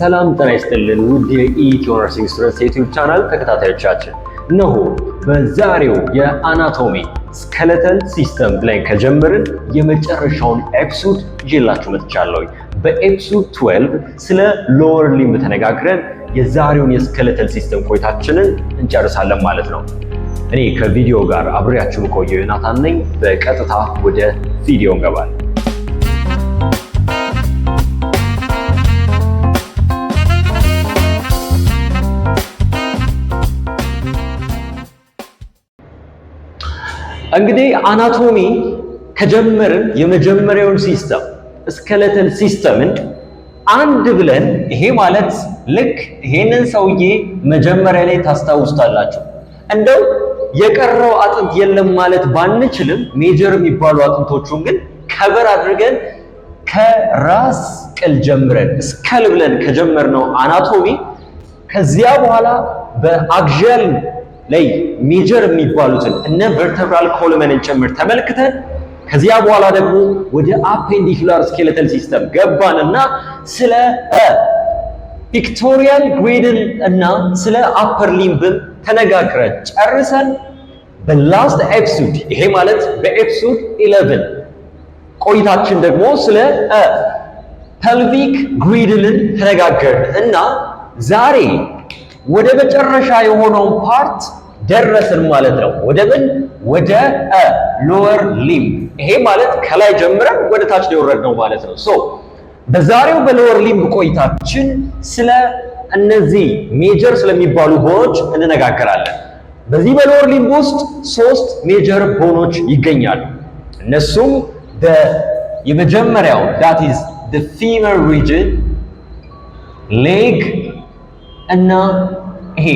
ሰላም ጤና ይስጥልን ውድ የኢትዮ ነርሲንግ ስቱደንትስ ዩቲዩብ ቻናል ተከታታዮቻችን፣ እነሆ በዛሬው የአናቶሚ ስኬለተል ሲስተም ብለን ከጀመርን የመጨረሻውን ኤፒሶድ ይዤላችሁ መጥቻለሁ። በኤፒሶድ 12 ስለ ሎወር ሊምብ ተነጋግረን የዛሬውን የስኬለተል ሲስተም ቆይታችንን እንጨርሳለን ማለት ነው። እኔ ከቪዲዮ ጋር አብሬያችሁ ቆየው ዮናታን ነኝ። በቀጥታ ወደ ቪዲዮ እንገባለን። እንግዲህ አናቶሚ ከጀመርን የመጀመሪያውን ሲስተም ስኬለተል ሲስተምን አንድ ብለን ይሄ ማለት ልክ ይሄንን ሰውዬ መጀመሪያ ላይ ታስታውስታላችሁ። እንደው የቀረው አጥንት የለም ማለት ባንችልም ሜጀር የሚባሉ አጥንቶቹን ግን ከበር አድርገን ከራስ ቅል ጀምረን ስኬል ብለን ከጀመርነው አናቶሚ ከዚያ በኋላ በአክሲያል ላይ ሜጀር የሚባሉትን እነ ቨርተብራል ኮሎመንን ጭምር ተመልክተን ከዚያ በኋላ ደግሞ ወደ አፔንዲኩላር ስኬለተል ሲስተም ገባንና ስለ ፒክቶሪያል ግሬድል እና ስለ አፐር ሊምብም ተነጋግረን ጨርሰን በላስት ኤፒሶድ ይሄ ማለት በኤፒሶድ 11 ቆይታችን ደግሞ ስለ ፐልቪክ ግሬድልን ተነጋገርን እና ዛሬ ወደ መጨረሻ የሆነውን ፓርት ደረስን ማለት ነው። ወደ ምን? ወደ ሎወር ሊምብ። ይሄ ማለት ከላይ ጀምረን ወደ ታች የወረድነው ማለት ነው። በዛሬው በሎወር ሊምብ ቆይታችን ስለ እነዚህ ሜጀር ስለሚባሉ ቦኖች እንነጋገራለን። በዚህ በሎወር ሊምብ ውስጥ 3 ሜጀር ቦኖች ይገኛሉ። እነሱም የመጀመሪያው that is the femur region፣ ሌግ እና ይሄ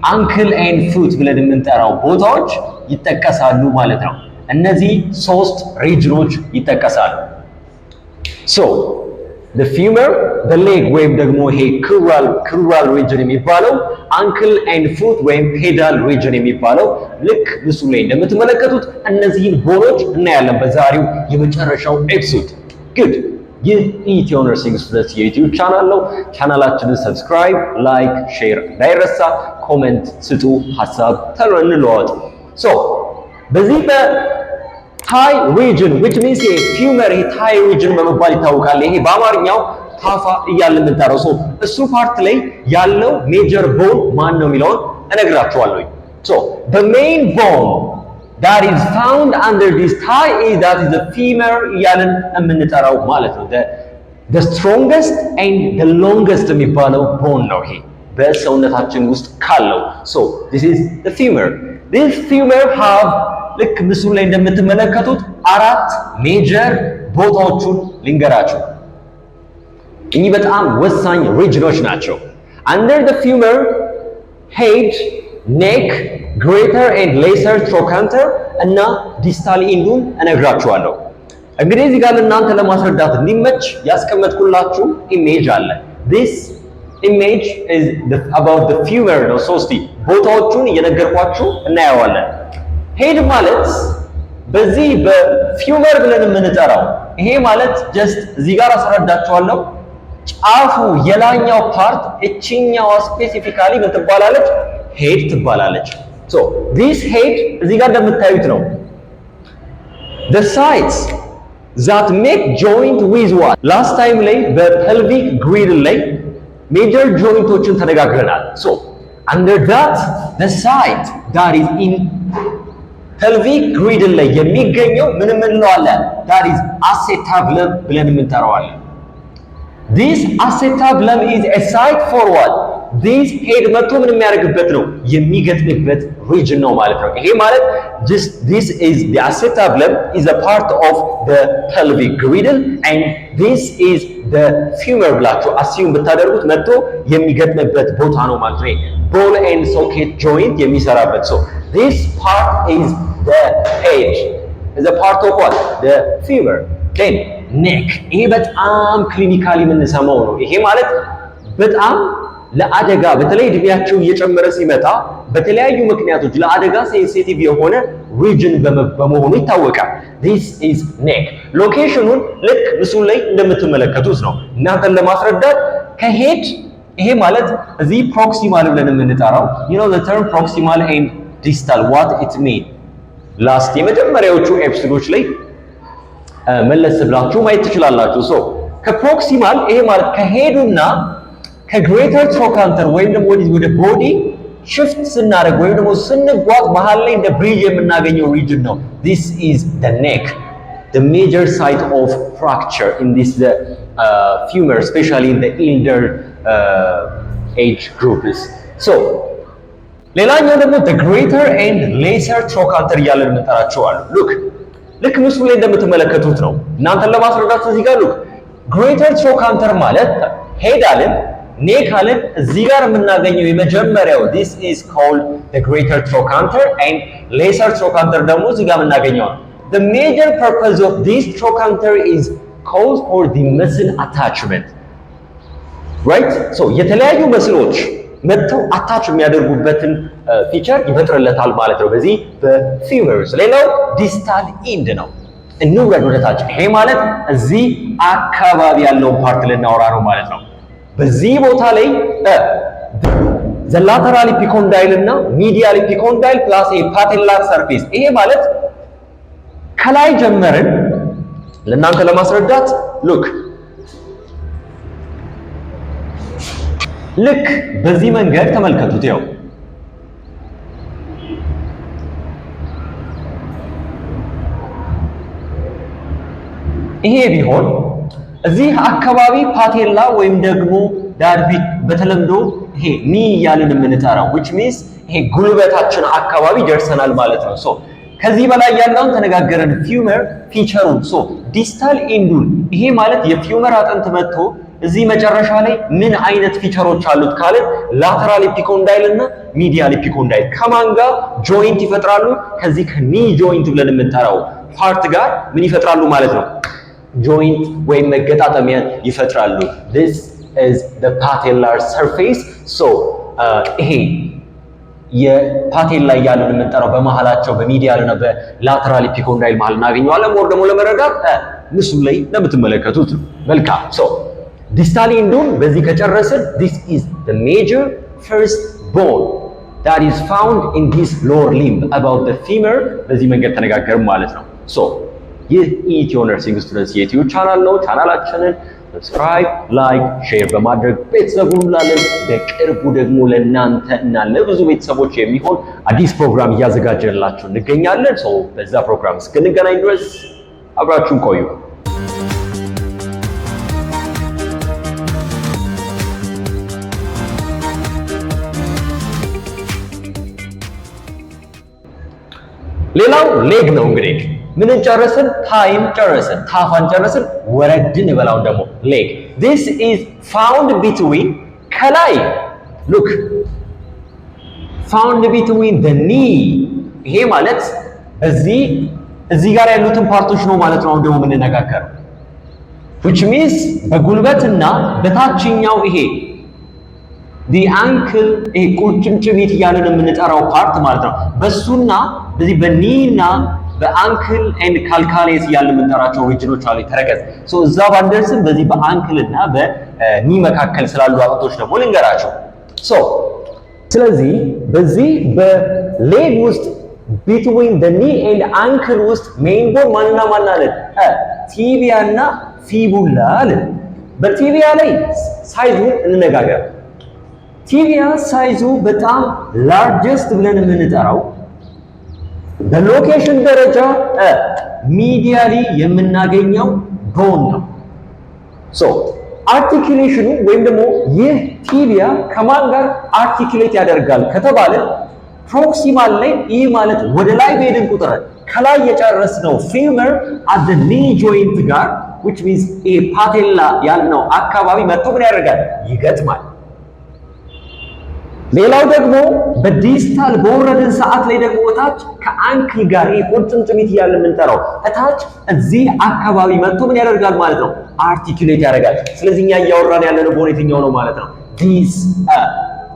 አንክል ኤንድ ፉት ብለን የምንጠራው ቦታዎች ይጠቀሳሉ ማለት ነው። እነዚህ 3 ሪጅኖች ይጠቀሳሉ። the femur፣ the leg ወይም ደግሞ ይሄ ክሩራል ሪጅን የሚባለው፣ አንክል ኤንድ ፉት ወይም ፔዳል ሪጅን የሚባለው ልክ ምስሉ ላይ እንደምትመለከቱት እነዚህን ቦኖች እናያለን በዛሬው የመጨረሻው ኤፒሶድ። ግድ ይህ ኢትዮ ነርሲንግ ስቱደንትስ የዩቲዩብ ቻናል ነው። ቻናላችንን ሰብስክራይብ፣ ላይክ፣ ሼር እንዳይረሳ፣ ኮሜንት ስጡ፣ ሐሳብ ተሎ እንለዋወጥ። በዚህ በታይ ሪጅን which means ፊውመር ታይ ሪጅን በመባል ይታወቃል። ይሄ በአማርኛው ታፋ እያልን የምንጠራው እሱ ፓርት ላይ ያለው ሜጀር ቦን ማን ነው የሚለውን እነግራችኋለሁ። the main bone that is found under this thigh is the femur እያልን የምንጠራው ማለት ነው። the strongest and the longest የሚባለው ቦን ነው ይሄ በሰውነታችን ውስጥ ካለው። this is the femur. this femur have ልክ ምስሉ ላይ እንደምትመለከቱት 4 ሜጀር ቦታዎቹን ልንገራችሁ። እኚህ በጣም ወሳኝ ሪጅኖች ናቸው። under the femur head፣ neck፣ greater and lesser trochanter እና ዲስታል ኢንዱን እነግራችኋለሁ። እንግዲህ እዚህ ጋር ለእናንተ ለማስረዳት እንዲመች ያስቀመጥኩላችሁ ኢሜጅ አለ። this image is about the femur ነው። እስቲ ቦታዎቹን እየነገርኳችሁ እናየዋለን። ሄድ ማለት በዚህ በፊውመር ብለን የምንጠራው ይሄ ማለት ጀስት እዚህ ጋር አስረዳችኋለሁ። ጫፉ የላኛው ፓርት እቺኛዋ ስፔሲፊካሊ ምን ትባላለች? ሄድ ትባላለች። this head እዚህ ጋር እንደምታዩት ነው። the sides that make joint with what last time ላይ በpelvic girdle ላይ ሜጀር ጆይንቶችን ተነጋግረናል። under that the side that is in pelvic girdle ላይ የሚገኘው ምን እንለዋለን? that is acetabulum ብለን የምንጠራዋለን። this acetabulum is a site for what this head መጥቶ ምን የሚያደርግበት ነው? የሚገጥምበት region ነው ማለት ነው። ይሄ ማለት just this is the acetabulum is a part of the pelvic girdle and this is the femur ብላችሁ assume ብታደርጉት መጥቶ የሚገጥምበት ቦታ ነው ማለት ነው። ball and socket joint የሚሰራበት this part is the head is a part of what the femur. then neck ይሄ በጣም ክሊኒካሊ የምንሰማው ነው። ይሄ ማለት በጣም ለአደጋ በተለይ እድሜያቸው እየጨመረ ሲመጣ በተለያዩ ምክንያቶች ለአደጋ ሴንሲቲቭ የሆነ ሪጅን በመሆኑ ይታወቃል። this is neck ሎኬሽኑን ልክ ምስሉ ላይ እንደምትመለከቱት ነው። እናንተን ለማስረዳት ከሄድ ይሄ ማለት እዚህ ፕሮክሲማል ብለን የምንጠራው the term proximal and distal what it mean ላስት የመጀመሪያዎቹ ኤፒሶዶች ላይ መለስ ብላችሁ ማየት ትችላላችሁ። ሶ ከፕሮክሲማል ይሄ ማለት ከሄዱና ከግሬተር ትሮካንተር ወይም ደግሞ ወደ ቦዲ ሽፍት ስናደርግ ወይም ደግሞ ስንጓዝ መሃል ላይ እንደ ብሪጅ የምናገኘው ሪጅን ነው። this is the neck, the major site of fracture in this femur, especially in the elder age groups. So ሌላኛው ደግሞ the greater and lesser trochanter እያለን የምንጠራቸው አሉ። ልክ ምስሉ ላይ እንደምትመለከቱት ነው። እናንተን ለማስረዳት እዚህ ጋር greater trochanter ማለት ሄድ አለን ኔክ አለን እዚህ ጋር የምናገኘው የመጀመሪያው this is called the greater trochanter and lesser trochanter ደግሞ እዚህ ጋር የምናገኘው ነው። The major purpose of this trochanter is called for the muscle attachment, right? So የተለያዩ መስሎች መጥተው አታች የሚያደርጉበትን ፊቸር ይፈጥርለታል ማለት ነው በዚህ በፊመርስ። ሌላው ዲስታል ኢንድ ነው። እንውረድ ወደታች። ይሄ ማለት እዚህ አካባቢ ያለውን ፓርት ልናወራ ነው ማለት ነው። በዚህ ቦታ ላይ ዘላተራል ኢፒኮንዳይል እና ሚዲያል ኢፒኮንዳይል ፕላስ ፓቴላር ሰርፌስ። ይሄ ማለት ከላይ ጀመርን ለእናንተ ለማስረዳት ልክ በዚህ መንገድ ተመልከቱት። ያው ይሄ ቢሆን እዚህ አካባቢ ፓቴላ ወይም ደግሞ ዳድቢት በተለምዶ ይሄ ኒ እያልን የምንጠራው which means ይሄ ጉልበታችን አካባቢ ደርሰናል ማለት ነው። ሶ ከዚህ በላይ ያለውን ተነጋገረን ፊውመር ፊቸሩን። ሶ ዲስታል ኢንዱን ይሄ ማለት የፊውመር አጥንት መጥቶ እዚህ መጨረሻ ላይ ምን አይነት ፊቸሮች አሉት ካልን ላተራል ኢፒኮንዳይል እና ሚዲያል ኢፒኮንዳይል ከማን ጋር ጆይንት ይፈጥራሉ? ከዚህ ከኒ ጆይንት ብለን የምንጠራው ፓርት ጋር ምን ይፈጥራሉ ማለት ነው? ጆይንት ወይም መገጣጠሚያን ይፈጥራሉ። this is the patellar surface. so ይሄ የፓቴላ እያልን የምንጠራው በመሃላቸው በሚዲያል እና በላተራል ኢፒኮንዳይል መሃል እናገኘዋለን። ወር ደግሞ ለመረዳት ምስሉ ላይ እንደምትመለከቱት ነው። መልካም so ዲስታል ኢንዱን በዚህ ከጨረስን this is the major first bone that is found in this lower limb about the femur በዚህ መንገድ ተነጋገርን ማለት ነው። so ይህ ኢትዮ ነርሲንግ ስቱደንትስ የዩቲዩብ ቻናል ነው። ቻናላችንን ሰብስክራይብ፣ ላይክ፣ ሼር በማድረግ ቤተሰብ ሁኑላለን። በቅርቡ ደግሞ ለእናንተ እና ለብዙ ቤተሰቦች የሚሆን አዲስ ፕሮግራም እያዘጋጀንላችሁ እንገኛለን። so በዛ ፕሮግራም እስክንገናኝ ድረስ አብራችሁን ቆዩ። ሌላው ሌግ ነው። እንግዲህ ምን ጨረስን? ታይም ጨረስን፣ ታፋን ጨረስን። ወረድን በላው ደግሞ ሌግ this is found between ከላይ look found between the knee ይሄ ማለት እዚህ ጋር ያሉትን ፓርቶች ነው ማለት ነው። አሁን ደግሞ የምንነጋገረው which means በጉልበትና በታችኛው ይሄ the ankle ይሄ ቁርጭምጭሚት እያለን የምንጠራው ፓርት ማለት ነው። በሱና በዚህ በኒና በአንክል ኤንድ ካልካሌስ እያልን የምንጠራቸው ሪጅኖች አሉ። ተረከዝ ሶ እዛ ባንደርስም በዚህ በአንክልና በኒ መካከል ስላሉ አጥንቶች ደግሞ ልንገራቸው። ሶ ስለዚህ በዚህ በሌግ ውስጥ between the knee and ankle ውስጥ ሜይን ቦን ማንና ማን አለን? ቲቢያ እና ፊቡላ አለን። በቲቢያ ላይ ሳይዙን እንነጋገር። ቲቢያ ሳይዙ በጣም ላርጀስት ብለን የምንጠራው በሎኬሽን ደረጃ ሚዲያሊ የምናገኘው ቦን ነው። ሶ አርቲኩሌሽኑ ወይም ደግሞ ይህ ቲቢያ ከማን ጋር አርቲኩሌት ያደርጋል ከተባለ ፕሮክሲማል ላይ ይህ ማለት ወደ ላይ በሄድን ቁጥር ከላይ የጨረስነው ፊመር at the knee joint ጋር which means a patella ያልነው አካባቢ መጥቶ ምን ያደርጋል? ይገጥማል። ሌላው ደግሞ በዲስታል በወረድን ሰዓት ላይ ደግሞ እታች ከአንክል ጋር ቁርጭምጭሚት እያልን የምንጠራው እታች እዚህ አካባቢ መጥቶ ምን ያደርጋል ማለት ነው? አርቲኩሌት ያደርጋል። ስለዚህ እኛ እያወራን ያለነው ቦን የትኛው ነው ማለት ነው? ዲስ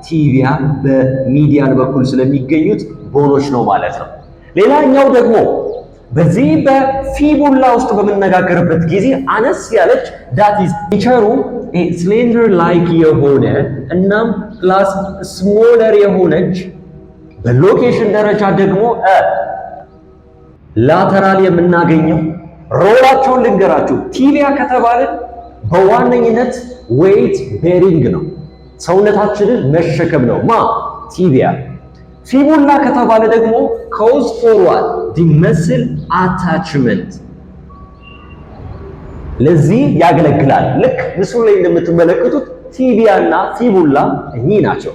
ቲቢያ በሚዲያን በኩል ስለሚገኙት ቦኖች ነው ማለት ነው። ሌላኛው ደግሞ በዚህ በፊቡላ ውስጥ በምንነጋገርበት ጊዜ አነስ ያለች ዳት ኢዝ ፊቸሩ ስሌንደር ላይክ የሆነ እናም ፕላስ ስሞለር የሆነች በሎኬሽን ደረጃ ደግሞ ላተራል የምናገኘው ሮላቸውን ልንገራችሁ። ቲቢያ ከተባለ በዋነኝነት ዌይት ቤሪንግ ነው፣ ሰውነታችንን መሸከም ነው ቲቢያ። ፊቡላ ከተባለ ደግሞ ኮዝ ፎርዋርድ ዲ መስል አታችመንት ለዚህ ያገለግላል። ልክ ምስሉ ላይ እንደምትመለከቱት ቲቢያና ፊቡላ እኚህ ናቸው።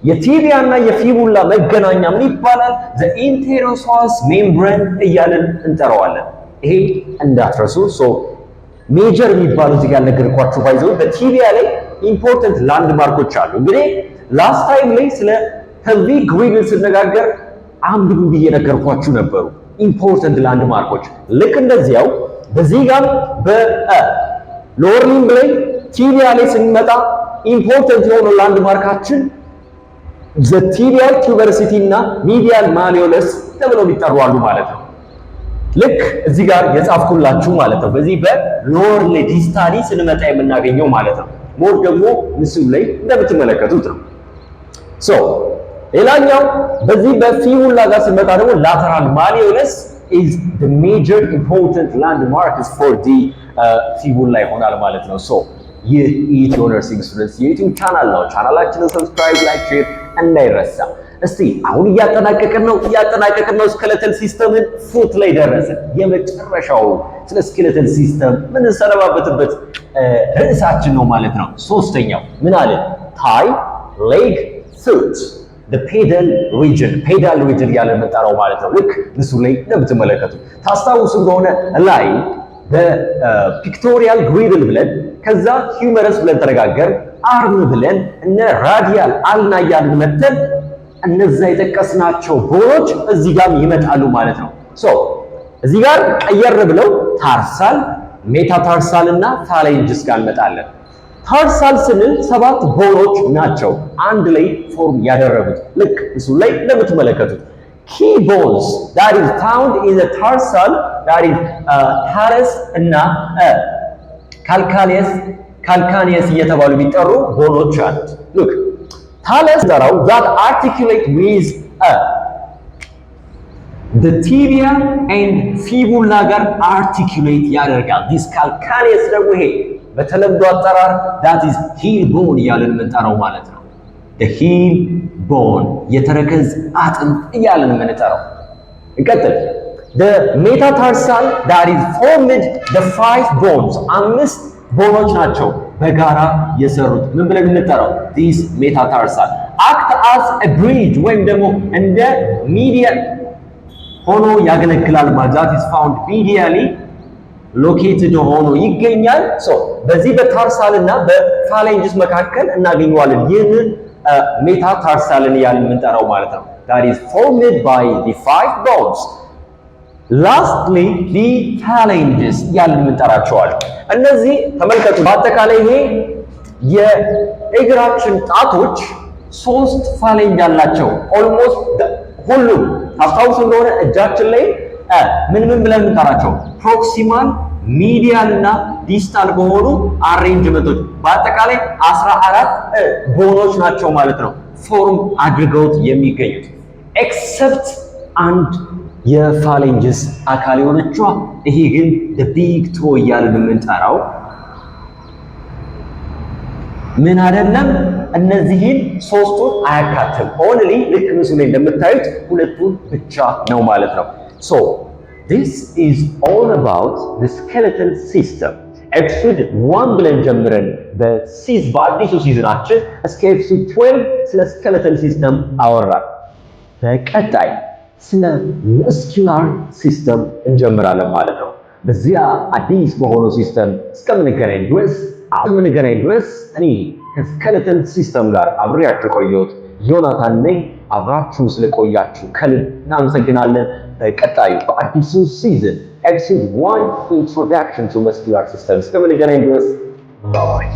የቲቢያና የፊቡላ መገናኛ ምን ይባላል? ዘ ኢንቴሮሳስ ሜምብሬን እያልን እንጠራዋለን። ይሄ እንዳትረሱ። ሜጀር የሚባሉ እዚህ ጋር ነገርኳችሁ። ባይዘው በቲቢያ ላይ ኢምፖርታንት ላንድ ማርኮች አሉ። እንግዲህ ላስት ታይም ላይ ስለ ፐልቪክ ግሪቭን ስነጋገር አንብቡ ብዬ ነገርኳችሁ ነበሩ ኢምፖርታንት ላንድ ማርኮች። ልክ እንደዚያው በዚህ ጋር በሎወር ሊምብ ላይ ቲቢያ ላይ ስንመጣ ኢምፖርታንት የሆነው ላንድ ማርካችን ዘ ቲቢያል ቱበርሲቲ እና ሚዲያል ማሊዮለስ ተብለው ይጠራሉ ማለት ነው። ልክ እዚህ ጋር የጻፍኩላችሁ ማለት ነው። በዚህ በሎወር ላይ ዲስታሊ ስንመጣ የምናገኘው ማለት ነው። ሞር ደግሞ ምስሉ ላይ እንደምትመለከቱት ነው። ሌላኛው በዚህ በፊቡላ ጋር ስንመጣ ደግሞ ላተራል ማሊዮለስ is the major important landmarks for the ፊቡላ ይሆናል ማለት ነው። ይህ ኢትዮ ነርሲንግ ስቱደንትስ የዩቲዩብ ቻናል ነው። ቻናላችንን ሰብስክራይብ፣ ላይክ፣ ሼር እንዳይረሳ። እስቲ አሁን እያጠናቀቅን ነው። ስኬለተል ሲስተምን ፉት ላይ ደረስን። የመጨረሻው ስለ ስኬለተል ሲስተም ምን እንሰነባበትበት ርዕሳችን ነው ማለት ነው። ሶስተኛው ምን አለ? ታይ ሌግ ፉት the pedal region ያለ መጣራው ማለት ነው። ልክ ምስሉ ላይ እንደምትመለከቱት ታስታውሱ እንደሆነ ላይ በፒክቶሪያል ግሪድል ብለን ከዛ ሂውመረስ ብለን ተነጋገር አርም ብለን እነ ራዲያል አልና ያልን መተን እነዛ የጠቀስናቸው ቦኖች እዚህ ጋር ይመጣሉ ማለት ነው። እዚህ ጋር ቀየር ብለው ታርሳል፣ ሜታታርሳል እና ፋሌንጅስ ጋር እንመጣለን። ታርሳል ስንል 7 ቦኖች ናቸው አንድ ላይ ፎርም ያደረጉት። ልክ እሱ ላይ እንደምትመለከቱት key bones that is found in the tarsal that is talus እና calcaneus እየተባሉ የሚጠሩ ቦኖች አሉት። look talus ዳራው that articulate with the tibia and fibula ጋር articulate ያደርጋል። this calcaneus ደግሞ ይሄ በተለምዶ አጠራር that is heel bone እያልን የምንጠራው ማለት ነው። the heel bone የተረከዝ አጥንት እያልን የምንጠራው። እንቀጥል። the metatarsal that is formed the 5 bones 5 ቦኖች ናቸው በጋራ የሰሩት ምን ብለን የምንጠራው? this metatarsal act as a bridge ወይም ደግሞ እንደ ሚዲያን ሆኖ ያገለግላል ማለት that is found medially ሎኬትድ ሆኖ ይገኛል። በዚህ በታርሳልና በፋሌንጅስ መካከል እናገኘዋለን። ይህንን ሜታታርሳልን ያልን የምንጠራው ማለት ነው። that is formed by the 5 bones. lastly the phalanges ያልን የምንጠራቸዋለን። እነዚህ ተመልከቱ። በአጠቃላይ ይሄ የእግራችን ጣቶች 3 ፋሌንጅ አላቸው። ኦልሞስት ሁሉም አስታውሱ እንደሆነ እጃችን ላይ ምን ብለን የምንጠራቸው ፕሮክሲማል፣ ሚዲያል እና ዲስታል በሆኑ አሬንጅመንቶች በአጠቃላይ 14 ቦኖች ናቸው ማለት ነው ፎርም አድርገውት የሚገኙት። ኤክሰፕት አንድ የፋሌንጅስ አካል የሆነችዋ ይሄ ግን ቢግ ቶ እያልን የምንጠራው ምን አይደለም፣ እነዚህን 3ቱን አያካትም። ኦንሊ ልክ ምስሉ ላይ እንደምታዩት 2ቱን ብቻ ነው ማለት ነው። This is all about the skeletal system. Episode 1 ብለን ጀምረን በአዲሱ ሲዝናችን እስከ ኤፒሶድ 12 ስለ skeletal system አወራን። በቀጣይ ስለ muscular system እንጀምራለን ማለት ነው። በዚያ አዲስ በሆነው ሲስተም እስከምንገናኝ ድረስ እኔ ከskeletal system ጋር አብሬያችሁ ቆየሁት ዮናታን ነኝ። አብራችሁ ስለቆያችሁ ከልብ እናመሰግናለን። በቀጣዩ በአዲሱ ሲዝን ኤፒሶድ 1 introduction to muscular systems እስከምንገናኝ ድረስ ባይ